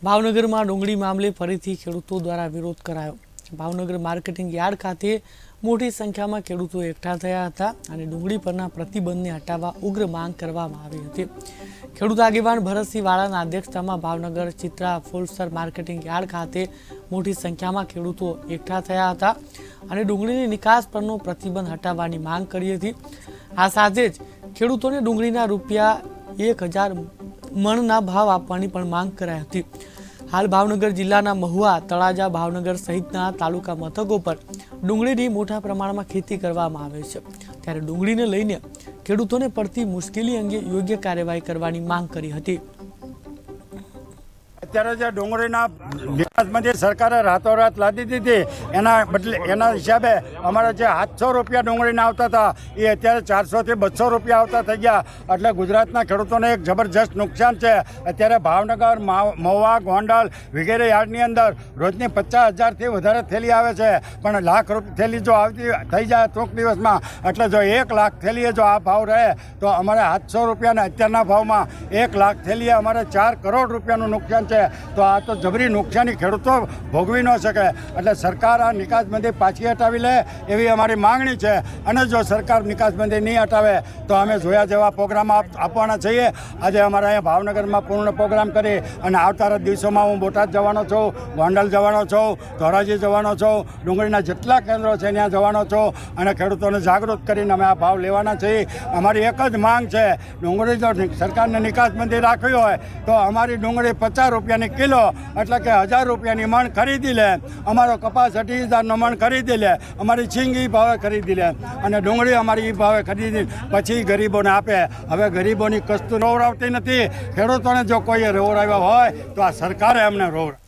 ભાવનગરમાં ડુંગળી મામલે ફરીથી ખેડૂતો દ્વારા વિરોધ કરાયો। ભાવનગર માર્કેટિંગ યાર્ડ ખાતે મોટી સંખ્યામાં ખેડૂતો એકઠા થયા હતા અને ડુંગળી પરના પ્રતિબંધને હટાવવા ઉગ્ર માંગ કરવામાં આવી હતી। ખેડૂત આગેવાન ભરતસિંહ વાળાના અધ્યક્ષતામાં ભાવનગર ચિત્રા ફૂલસર માર્કેટિંગ યાર્ડ ખાતે મોટી સંખ્યામાં ખેડૂતો એકઠા થયા હતા અને ડુંગળીની નિકાસ પરનો પ્રતિબંધ હટાવવાની માંગ કરી હતી। આ સાથે જ ખેડૂતોને ડુંગળીના ₹1000 મણના ભાવ આપવાની પણ માંગ કરાઈ હતી। हाल भावनगर जिल्लाना महुआ, तळाजा, भावनगर सहितना तालुका मथको पर डुंगळीनी मोटा प्रमाणमां खेती करवामां आवे छे। त्यारे डुंगळीने लईने खेडूतोने पड़ती मुश्केली अंगे योग्य कार्यवाही करवानी मांग करी हती। અત્યારે જે ડુંગળીના વિકાસમાંથી સરકારે રાતોરાત લાદી દીધી એના બદલે એના હિસાબે અમારે જે 700 રૂપિયા ડુંગળીના આવતા હતા એ અત્યારે 400 થી 200 રૂપિયા આવતા થઈ ગયા। એટલે ગુજરાતના ખેડૂતોને એક જબરજસ્ત નુકસાન છે। અત્યારે ભાવનગર, મહુવા, ગોંડલ વગેરે યાર્ડની અંદર રોજની 50,000થી વધારે થેલી આવે છે, પણ લાખ રૂપિયા થેલી જો આવતી થઈ જાય ટૂંક દિવસમાં, એટલે જો 1 લાખ થેલીએ જો આ ભાવ રહે તો અમારે 700 રૂપિયાના અત્યારના ભાવમાં 1 લાખ થેલીએ અમારે 4 કરોડ રૂપિયાનું નુકસાન છે। તો આ તો જબરી નુકસાની ખેડૂતો ભોગવી ન શકે। એટલે સરકાર આ નિકાસબંધી પાછી હટાવી લે એવી અમારી માંગણી છે। અને જો સરકાર નિકાસબંધી નહીં હટાવે તો અમે જોયા જેવા પ્રોગ્રામ આપવાના છીએ। આજે અમારે અહીંયા ભાવનગરમાં પૂર્ણ પ્રોગ્રામ કરી અને આવતા દિવસોમાં હું બોટાદ જવાનો છું, ગોંડલ જવાનો છું, ધોરાજી જવાનો છું, ડુંગળીના જેટલા કેન્દ્રો છે ત્યાં જવાનો છું અને ખેડૂતોને જાગૃત કરીને અમે આ ભાવ લેવાના છીએ। અમારી એક જ માંગ છે, ડુંગળી જો સરકારને નિકાસબંધી રાખવી હોય તો અમારી ડુંગળી 50 રૂપિયાની કિલો એટલે કે 1000 રૂપિયાની મણ ખરીદી લે, અમારો કપાસ 28,000નો મણ ખરીદી લે, અમારી છીંગ એ ભાવે ખરીદી લે અને ડુંગળી અમારી એ ભાવે ખરીદી પછી ગરીબોને આપે। હવે ગરીબોની કશું રોવડાવતી નથી। ખેડૂતોને જો કોઈએ રોવડાવ્યા હોય તો આ સરકારે અમને રોવડાવ્યા।